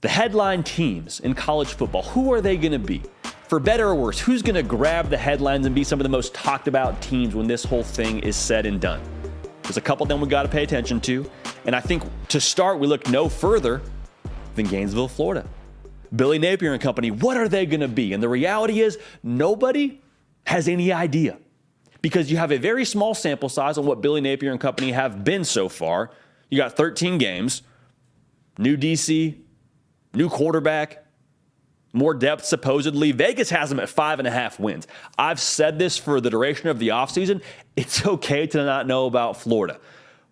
The headline teams in college football, who are they going to be? For better or worse, who's going to grab the headlines and be some of the most talked about teams when this whole thing is said and done? There's a couple of them we got to pay attention to. And I think to start, we look no further than Gainesville, Florida. Billy Napier and company, what are they going to be? And the reality is nobody has any idea because you have a very small sample size on what Billy Napier and company have been so far. You got 13 games, new DC, new quarterback, more depth supposedly. Vegas has them at 5.5 wins. I've said this for the duration of the offseason. It's okay to not know about Florida.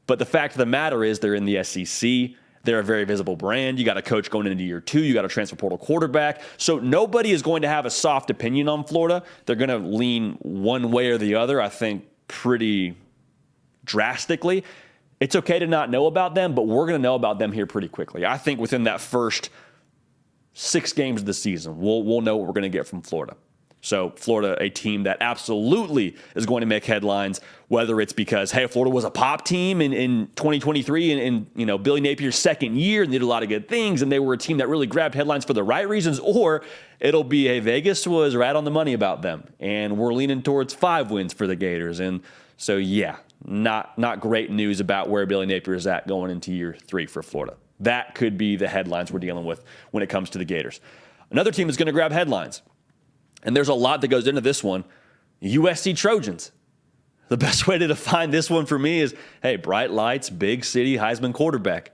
But the fact of the matter is they're in the SEC. They're a very visible brand. You got a coach going into year 2. You got a transfer portal quarterback. So nobody is going to have a soft opinion on Florida. They're going to lean one way or the other, I think, pretty drastically. It's okay to not know about them, but we're going to know about them here pretty quickly. I think within that first 6 games of the season, we'll know what we're going to get from Florida. So Florida, a team that absolutely is going to make headlines, whether it's because, hey, Florida was a pop team in 2023 and Billy Napier's second year and they did a lot of good things and they were a team that really grabbed headlines for the right reasons, or it'll be, hey, Vegas was right on the money about them and we're leaning towards 5 wins for the Gators. And so, yeah, not great news about where Billy Napier is at going into year 3 for Florida. That could be the headlines we're dealing with when it comes to the Gators. Another team is going to grab headlines, and there's a lot that goes into this one. USC Trojans. The best way to define this one for me is, hey, bright lights, big city, Heisman quarterback.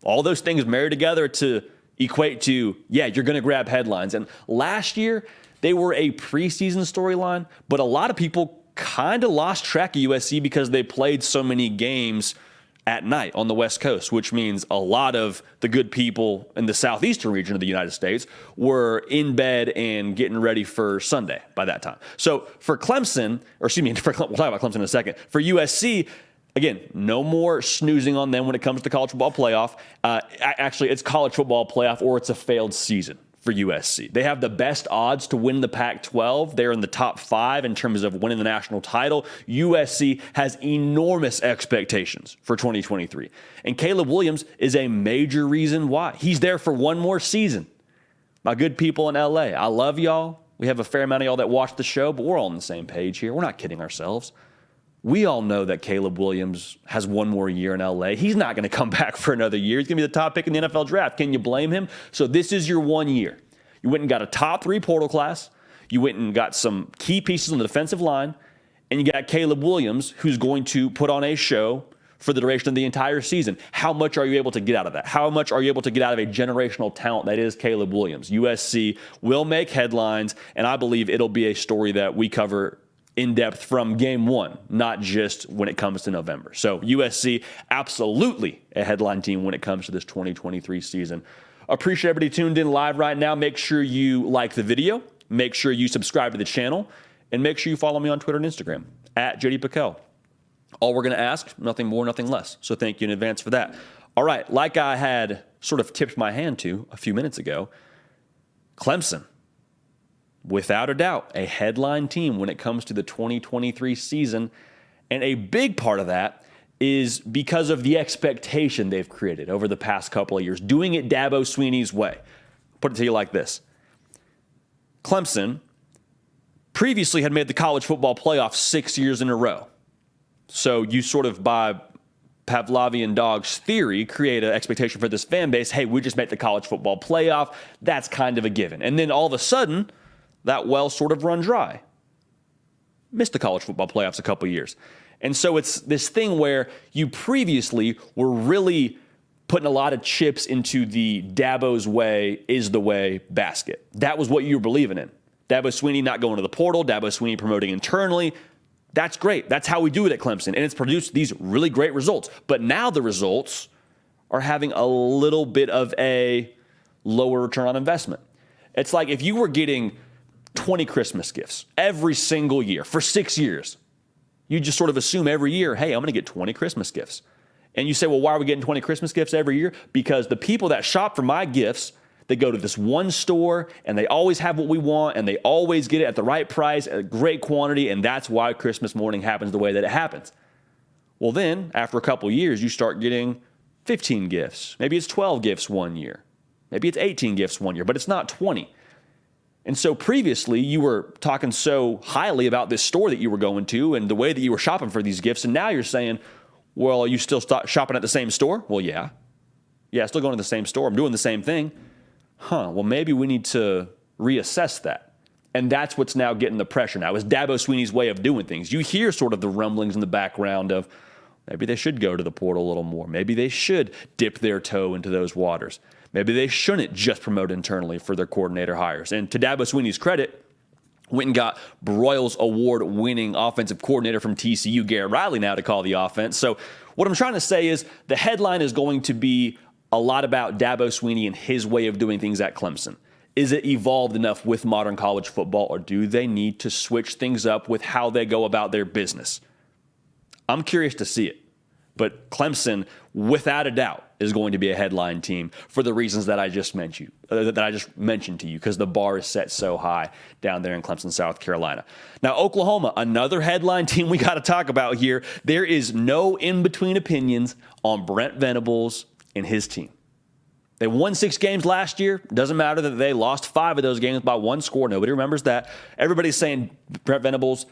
All those things married together to equate to, yeah, you're going to grab headlines. And last year, they were a preseason storyline, but a lot of people kind of lost track of USC because they played so many games at night on the West Coast, which means a lot of the good people in the southeastern region of the United States were in bed and getting ready for Sunday by that time. So for Clemson, we'll talk about Clemson in a second. For USC, again, no more snoozing on them when it comes to college football playoff. Actually, it's college football playoff or it's a failed season for USC. They have the best odds to win the Pac-12. They're in the top 5 in terms of winning the national title. USC has enormous expectations for 2023. And Caleb Williams is a major reason why. He's there for one more season. My good people in LA, I love y'all. We have a fair amount of y'all that watch the show, but we're all on the same page here. We're not kidding ourselves. We all know that Caleb Williams has one more year in LA. He's not going to come back for another year. He's going to be the top pick in the NFL draft. Can you blame him? So this is your 1 year. You went and got a top 3 portal class. You went and got some key pieces on the defensive line. And you got Caleb Williams, who's going to put on a show for the duration of the entire season. How much are you able to get out of that? How much are you able to get out of a generational talent that is Caleb Williams? USC will make headlines, and I believe it'll be a story that we cover in depth from game 1, not just when it comes to November. So USC, absolutely a headline team when it comes to this 2023 season. Appreciate everybody tuned in live right now. Make sure you like the video. Make sure you subscribe to the channel. And make sure you follow me on Twitter and Instagram, @JDPiquel. All we're going to ask, nothing more, nothing less. So thank you in advance for that. All right, like I had sort of tipped my hand to a few minutes ago, Clemson, without a doubt, a headline team when it comes to the 2023 season. And a big part of that is because of the expectation they've created over the past couple of years, doing it Dabo Swinney's way. Put it to you like this. Clemson previously had made the college football playoff 6 years in a row. So you sort of, by Pavlovian dog's theory, create an expectation for this fan base. Hey, we just made the college football playoff. That's kind of a given. And then all of a sudden, that well sort of run dry. Missed the college football playoffs a couple years. And so it's this thing where you previously were really putting a lot of chips into the Dabo's way is the way basket. That was what you were believing in. Dabo Swinney not going to the portal, Dabo Swinney promoting internally. That's great. That's how we do it at Clemson. And it's produced these really great results. But now the results are having a little bit of a lower return on investment. It's like if you were getting 20 Christmas gifts every single year for 6 years. You just sort of assume every year, hey, I'm going to get 20 Christmas gifts. And you say, well, why are we getting 20 Christmas gifts every year? Because the people that shop for my gifts, they go to this one store and they always have what we want and they always get it at the right price, at a great quantity, and that's why Christmas morning happens the way that it happens. Well, then, after a couple of years, you start getting 15 gifts. Maybe it's 12 gifts one year. Maybe it's 18 gifts one year, but it's not 20. And so previously you were talking so highly about this store that you were going to and the way that you were shopping for these gifts. And now you're saying, well, you still stop shopping at the same store? Well, yeah. Yeah, still going to the same store. I'm doing the same thing. Well, maybe we need to reassess that. And that's what's now getting the pressure now, is Dabo Swinney's way of doing things. You hear sort of the rumblings in the background of maybe they should go to the portal a little more. Maybe they should dip their toe into those waters. Maybe they shouldn't just promote internally for their coordinator hires. And to Dabo Swinney's credit, went and got Broyles Award-winning offensive coordinator from TCU, Garrett Riley, now to call the offense. So what I'm trying to say is the headline is going to be a lot about Dabo Swinney and his way of doing things at Clemson. Is it evolved enough with modern college football, or do they need to switch things up with how they go about their business? I'm curious to see it. But Clemson, without a doubt, is going to be a headline team for the reasons that I just mentioned to you, because the bar is set so high down there in Clemson, South Carolina. Now, Oklahoma, another headline team we got to talk about here. There is no in-between opinions on Brent Venables and his team. They won 6 games last year. Doesn't matter that they lost 5 of those games by 1 score. Nobody remembers that. Everybody's saying Brent Venables,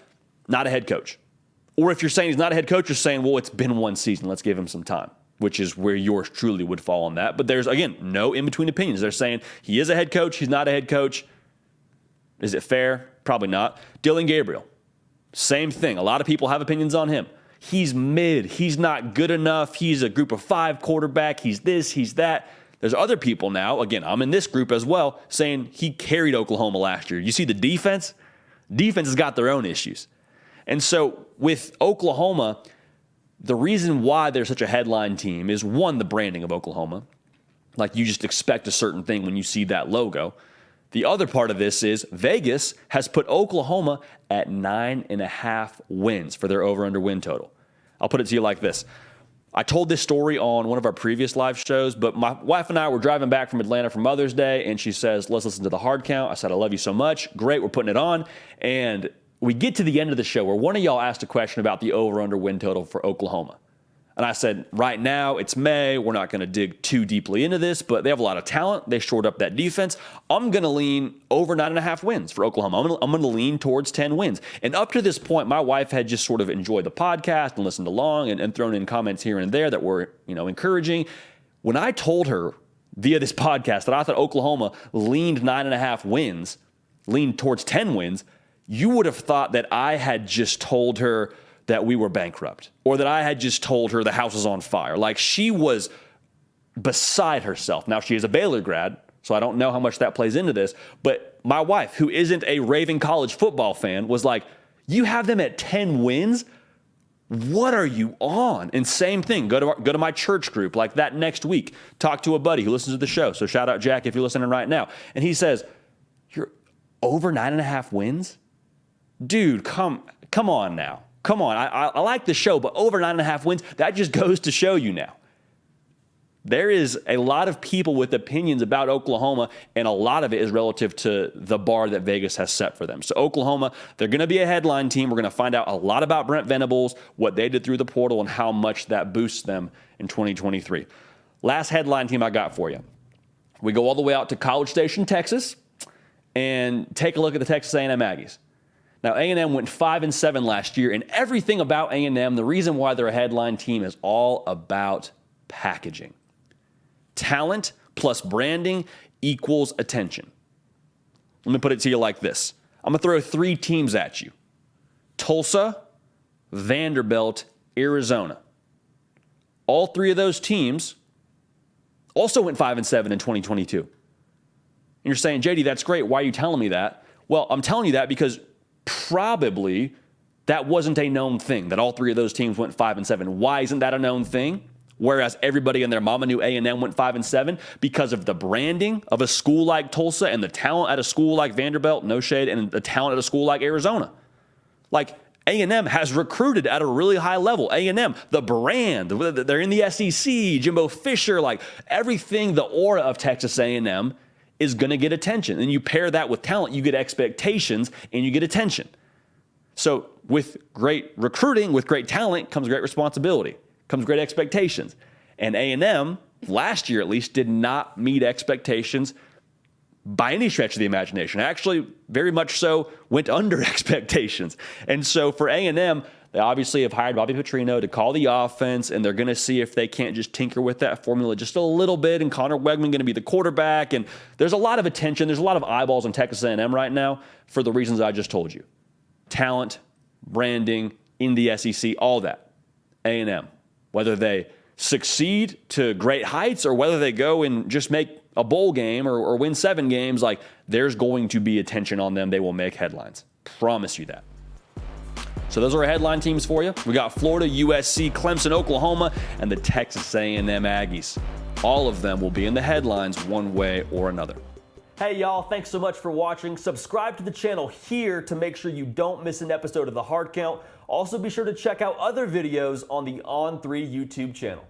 not a head coach. Or if you're saying he's not a head coach, you're saying, well, it's been 1 season. Let's give him some time, which is where yours truly would fall on that. But there's, again, no in-between opinions. They're saying he is a head coach. He's not a head coach. Is it fair? Probably not. Dylan Gabriel, same thing. A lot of people have opinions on him. He's mid. He's not good enough. He's a group of 5 quarterback. He's this, he's that. There's other people now, again, I'm in this group as well, saying he carried Oklahoma last year. You see the defense? Defense has got their own issues. And so with Oklahoma, the reason why they're such a headline team is, one, the branding of Oklahoma. Like, you just expect a certain thing when you see that logo. The other part of this is Vegas has put Oklahoma at 9.5 wins for their over-under win total. I'll put it to you like this. I told this story on one of our previous live shows, but my wife and I were driving back from Atlanta for Mother's Day, and she says, let's listen to the hard count. I said, I love you so much. Great, we're putting it on. And we get to the end of the show where one of y'all asked a question about the over-under win total for Oklahoma. And I said, right now, it's May. We're not going to dig too deeply into this, but they have a lot of talent. They shored up that defense. I'm going to lean over 9.5 wins for Oklahoma. I'm going to lean towards 10 wins. And up to this point, my wife had just sort of enjoyed the podcast and listened along and thrown in comments here and there that were, encouraging. When I told her via this podcast that I thought Oklahoma leaned 9.5 wins, leaned towards 10 wins, you would have thought that I had just told her that we were bankrupt, or that I had just told her the house was on fire. Like, she was beside herself. Now, she is a Baylor grad, so I don't know how much that plays into this, but my wife, who isn't a raving college football fan, was like, you have them at 10 wins? What are you on? And same thing, go to my church group like that next week. Talk to a buddy who listens to the show. So shout out Jack if you're listening right now. And he says, you're over 9.5 wins? Dude, come on now. Come on, I like the show, but over 9.5 wins, that just goes to show you now. There is a lot of people with opinions about Oklahoma, and a lot of it is relative to the bar that Vegas has set for them. So Oklahoma, they're going to be a headline team. We're going to find out a lot about Brent Venables, what they did through the portal, and how much that boosts them in 2023. Last headline team I got for you. We go all the way out to College Station, Texas, and take a look at the Texas A&M Aggies. Now, A&M went 5-7 last year, and everything about A&M, the reason why they're a headline team, is all about packaging. Talent plus branding equals attention. Let me put it to you like this. I'm going to throw 3 teams at you. Tulsa, Vanderbilt, Arizona. All 3 of those teams also went 5-7 in 2022. And you're saying, JD, that's great. Why are you telling me that? Well, I'm telling you that because probably that wasn't a known thing, that all 3 of those teams went 5-7. Why isn't that a known thing? Whereas everybody and their mama knew A&M went 5-7 because of the branding of a school like Tulsa and the talent at a school like Vanderbilt, no shade, and the talent at a school like Arizona. Like, A&M has recruited at a really high level. A&M, the brand, they're in the SEC, Jimbo Fisher, like everything, the aura of Texas A&M is going to get attention. And you pair that with talent, you get expectations, and you get attention. So with great recruiting, with great talent, comes great responsibility, comes great expectations. And A&M, last year at least, did not meet expectations by any stretch of the imagination. Actually, very much so, went under expectations. And so for A&M, they obviously have hired Bobby Petrino to call the offense, and they're going to see if they can't just tinker with that formula just a little bit, and Connor Wegman going to be the quarterback. And there's a lot of attention. There's a lot of eyeballs on Texas A&M right now for the reasons I just told you. Talent, branding, in the SEC, all that. A&M, whether they succeed to great heights or whether they go and just make a bowl game or win 7 games, like, there's going to be attention on them. They will make headlines. Promise you that. So those are our headline teams for you. We got Florida, USC, Clemson, Oklahoma, and the Texas A&M Aggies. All of them will be in the headlines one way or another. Hey y'all, thanks so much for watching. Subscribe to the channel here to make sure you don't miss an episode of The Hard Count. Also be sure to check out other videos on the On3 YouTube channel.